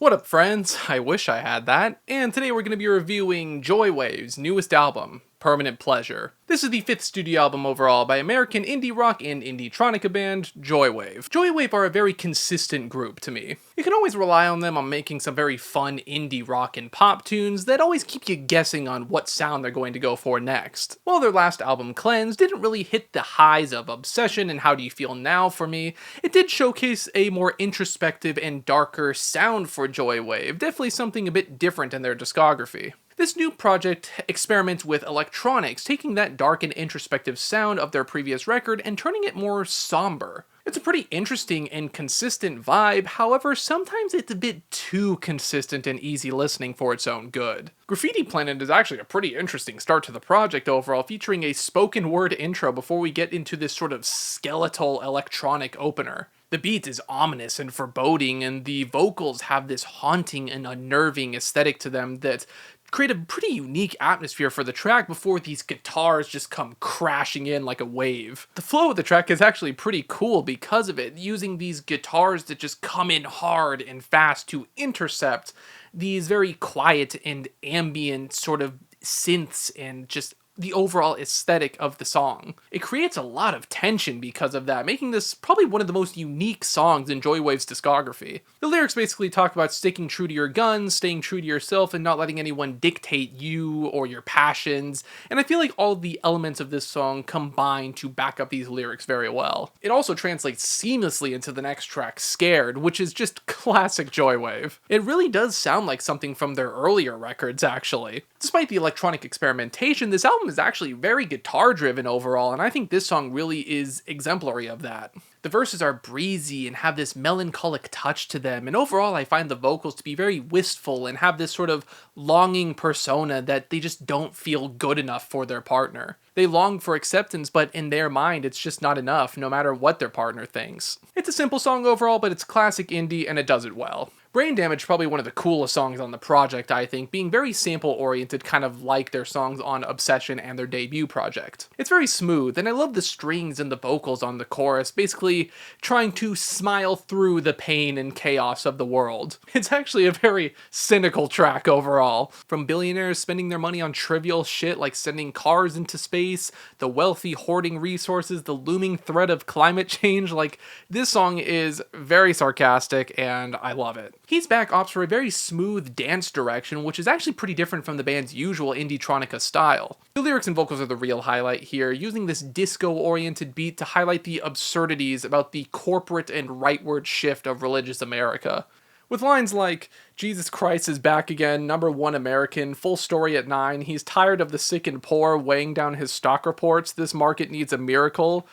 What up, friends? I wish I had that. And today we're going to be reviewing Joywave's newest album, Permanent Pleasure. This is the fifth studio album overall by American indie rock and Indietronica band Joywave. Joywave are a very consistent group to me. You can always rely on them on making some very fun indie rock and pop tunes that always keep you guessing on what sound they're going to go for next. While their last album, Cleanse, didn't really hit the highs of Obsession and How Do You Feel Now for me, it did showcase a more introspective and darker sound for Joywave, definitely something a bit different in their discography. This new project experiments with electronics, taking that dark and introspective sound of their previous record and turning it more somber. It's a pretty interesting and consistent vibe, however, sometimes it's a bit too consistent and easy listening for its own good. Graffiti Planet is actually a pretty interesting start to the project overall, featuring a spoken word intro before we get into this sort of skeletal electronic opener. The beat is ominous and foreboding, and the vocals have this haunting and unnerving aesthetic to them that create a pretty unique atmosphere for the track before these guitars just come crashing in like a wave. The flow of the track is actually pretty cool because of it, using these guitars that just come in hard and fast to intercept these very quiet and ambient sort of synths and just the overall aesthetic of the song. It creates a lot of tension because of that, making this probably one of the most unique songs in Joywave's discography. The lyrics basically talk about sticking true to your guns, staying true to yourself, and not letting anyone dictate you or your passions, and I feel like all of the elements of this song combine to back up these lyrics very well. It also translates seamlessly into the next track, Scared, which is just classic Joywave. It really does sound like something from their earlier records, actually. Despite the electronic experimentation, this album is actually very guitar-driven overall, and I think this song really is exemplary of that. The verses are breezy and have this melancholic touch to them, and overall I find the vocals to be very wistful and have this sort of longing persona that they just don't feel good enough for their partner. They long for acceptance, but in their mind it's just not enough, no matter what their partner thinks. It's a simple song overall, but it's classic indie and it does it well. Brain Damage, probably one of the coolest songs on the project, I think, being very sample-oriented, kind of like their songs on Obsession and their debut project. It's very smooth, and I love the strings and the vocals on the chorus, basically trying to smile through the pain and chaos of the world. It's actually a very cynical track overall. From billionaires spending their money on trivial shit like sending cars into space, the wealthy hoarding resources, the looming threat of climate change, like, this song is very sarcastic, and I love it. He's Back opts for a very smooth dance direction, which is actually pretty different from the band's usual Indietronica style. The lyrics and vocals are the real highlight here, using this disco-oriented beat to highlight the absurdities about the corporate and rightward shift of religious America. With lines like, Jesus Christ is back again, #1 American, full story at 9, he's tired of the sick and poor weighing down his stock reports, this market needs a miracle.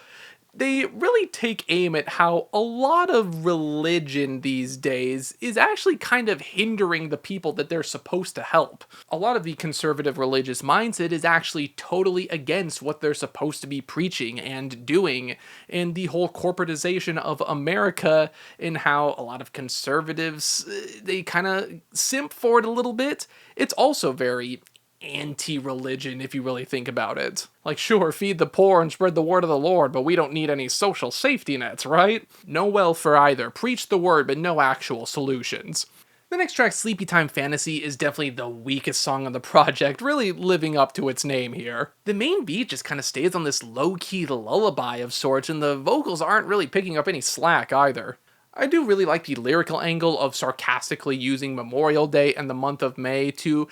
They really take aim at how a lot of religion these days is actually kind of hindering the people that they're supposed to help. A lot of the conservative religious mindset is actually totally against what they're supposed to be preaching and doing, and the whole corporatization of America and how a lot of conservatives, they kind of simp for it a little bit. It's also very anti-religion if you really think about it. Like, sure, feed the poor and spread the word of the Lord, but we don't need any social safety nets, right? No welfare either. Preach the word, but no actual solutions. The next track, Sleepytime Fantasy, is definitely the weakest song on the project, really living up to its name here. The main beat just kind of stays on this low-key lullaby of sorts, and the vocals aren't really picking up any slack either. I do really like the lyrical angle of sarcastically using Memorial Day and the month of May to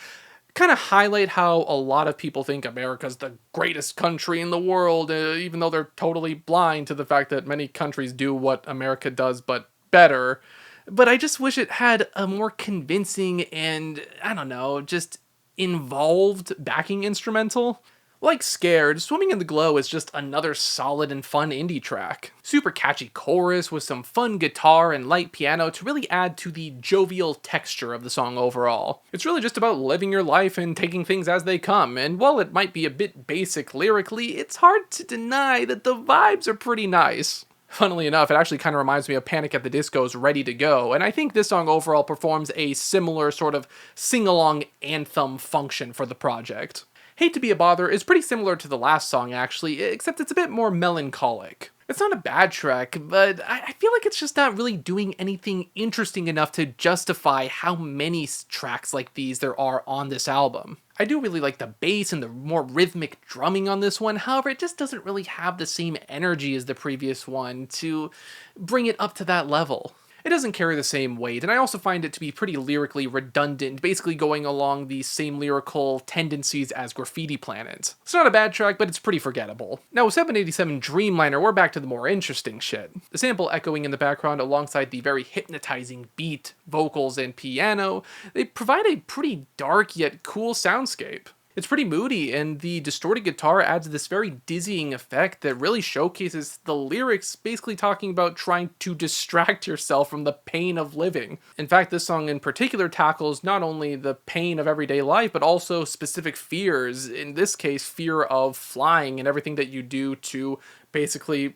kind of highlight how a lot of people think America's the greatest country in the world, even though they're totally blind to the fact that many countries do what America does, but better. But I just wish it had a more convincing and, I don't know, just involved backing instrumental. Like Scared, Swimming in the Glow is just another solid and fun indie track. Super catchy chorus with some fun guitar and light piano to really add to the jovial texture of the song overall. It's really just about living your life and taking things as they come, and while it might be a bit basic lyrically, it's hard to deny that the vibes are pretty nice. Funnily enough, it actually kind of reminds me of Panic at the Disco's Ready to Go, and I think this song overall performs a similar sort of sing-along anthem function for the project. Hate to Be a Bother is pretty similar to the last song actually, except it's a bit more melancholic. It's not a bad track, but I feel like it's just not really doing anything interesting enough to justify how many tracks like these there are on this album. I do really like the bass and the more rhythmic drumming on this one, however, it just doesn't really have the same energy as the previous one to bring it up to that level. It doesn't carry the same weight, and I also find it to be pretty lyrically redundant, basically going along the same lyrical tendencies as Graffiti Planet. It's not a bad track, but it's pretty forgettable. Now with 787 Dreamliner, we're back to the more interesting shit. The sample echoing in the background alongside the very hypnotizing beat, vocals, and piano, they provide a pretty dark yet cool soundscape. It's pretty moody, and the distorted guitar adds this very dizzying effect that really showcases the lyrics basically talking about trying to distract yourself from the pain of living. In fact, this song in particular tackles not only the pain of everyday life, but also specific fears. In this case, fear of flying and everything that you do to basically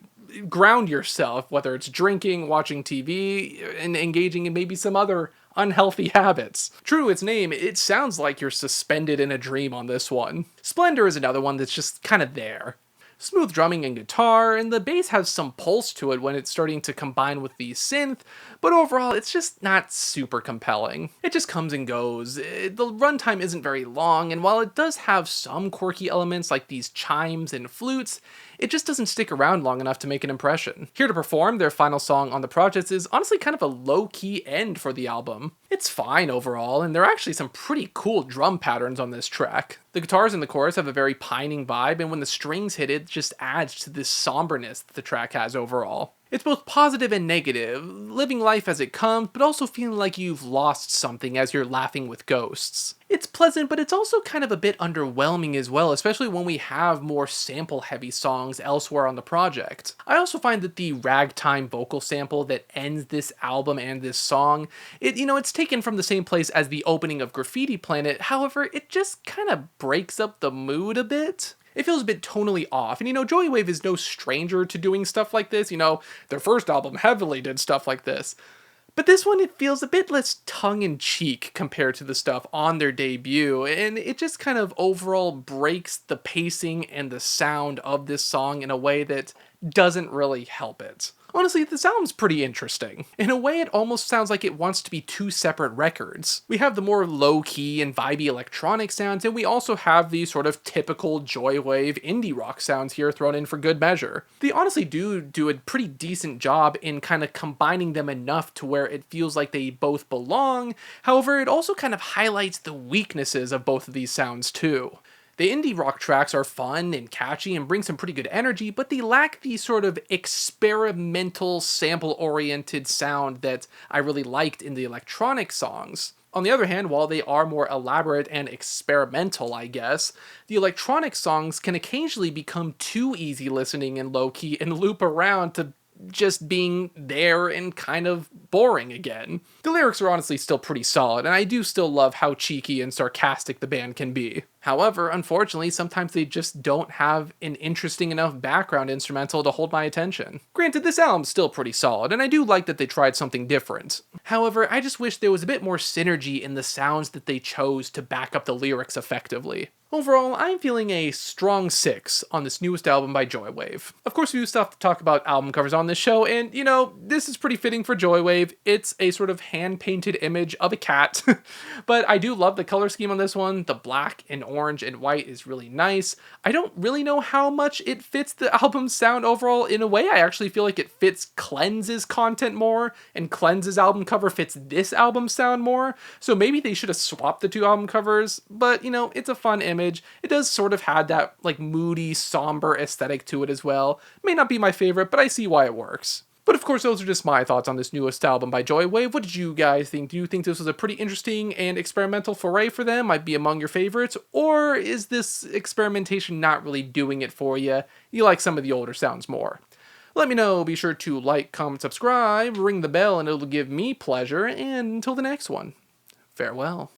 ground yourself, whether it's drinking, watching TV, and engaging in maybe some other unhealthy habits. True to its name, it sounds like you're suspended in a dream on this one. Splendor is another one that's just kind of there. Smooth drumming and guitar, and the bass has some pulse to it when it's starting to combine with the synth, but overall it's just not super compelling. It just comes and goes. The runtime isn't very long, and while it does have some quirky elements like these chimes and flutes, it just doesn't stick around long enough to make an impression. Here to perform, their final song on the project is honestly kind of a low-key end for the album. It's fine overall, and there are actually some pretty cool drum patterns on this track. The guitars in the chorus have a very pining vibe, and when the strings hit it just adds to this somberness that the track has overall. It's both positive and negative, living life as it comes, but also feeling like you've lost something as you're laughing with ghosts. It's pleasant, but it's also kind of a bit underwhelming as well, especially when we have more sample-heavy songs elsewhere on the project. I also find that the ragtime vocal sample that ends this album and this song, it's taken from the same place as the opening of Graffiti Planet, however, it just kind of breaks up the mood a bit. It feels a bit tonally off, and Joywave is no stranger to doing stuff like this. Their first album heavily did stuff like this. But this one, it feels a bit less tongue-in-cheek compared to the stuff on their debut, and it just kind of overall breaks the pacing and the sound of this song in a way that doesn't really help it. Honestly, this album's pretty interesting. In a way, it almost sounds like it wants to be two separate records. We have the more low-key and vibey electronic sounds, and we also have the sort of typical Joywave indie rock sounds here thrown in for good measure. They honestly do a pretty decent job in kind of combining them enough to where it feels like they both belong, however, it also kind of highlights the weaknesses of both of these sounds too. The indie rock tracks are fun and catchy and bring some pretty good energy, but they lack the sort of experimental, sample-oriented sound that I really liked in the electronic songs. On the other hand, while they are more elaborate and experimental, I guess, the electronic songs can occasionally become too easy listening and low-key and loop around to just being there and kind of boring again. The lyrics are honestly still pretty solid, and I do still love how cheeky and sarcastic the band can be. However, unfortunately, sometimes they just don't have an interesting enough background instrumental to hold my attention. Granted, this album's still pretty solid, and I do like that they tried something different. However, I just wish there was a bit more synergy in the sounds that they chose to back up the lyrics effectively. Overall, I'm feeling a strong 6 on this newest album by Joywave. Of course, we do still have to talk about album covers on this show, and this is pretty fitting for Joywave. It's a sort of hand-painted image of a cat, but I do love the color scheme on this one. The black and orange and white is really nice. I don't really know how much it fits the album's sound overall. In a way, I actually feel like it fits Cleanse's content more, and Cleanse's album cover fits this album's sound more, so maybe they should have swapped the two album covers, but it's a fun image. It does sort of have that moody, somber aesthetic to it as well. May not be my favorite, but I see why it works. But of course, those are just my thoughts on this newest album by Joywave. What did you guys think? Do you think this was a pretty interesting and experimental foray for them? Might be among your favorites? Or is this experimentation not really doing it for you? You like some of the older sounds more? Let me know. Be sure to like, comment, subscribe, ring the bell, and it'll give me pleasure. And until the next one, farewell.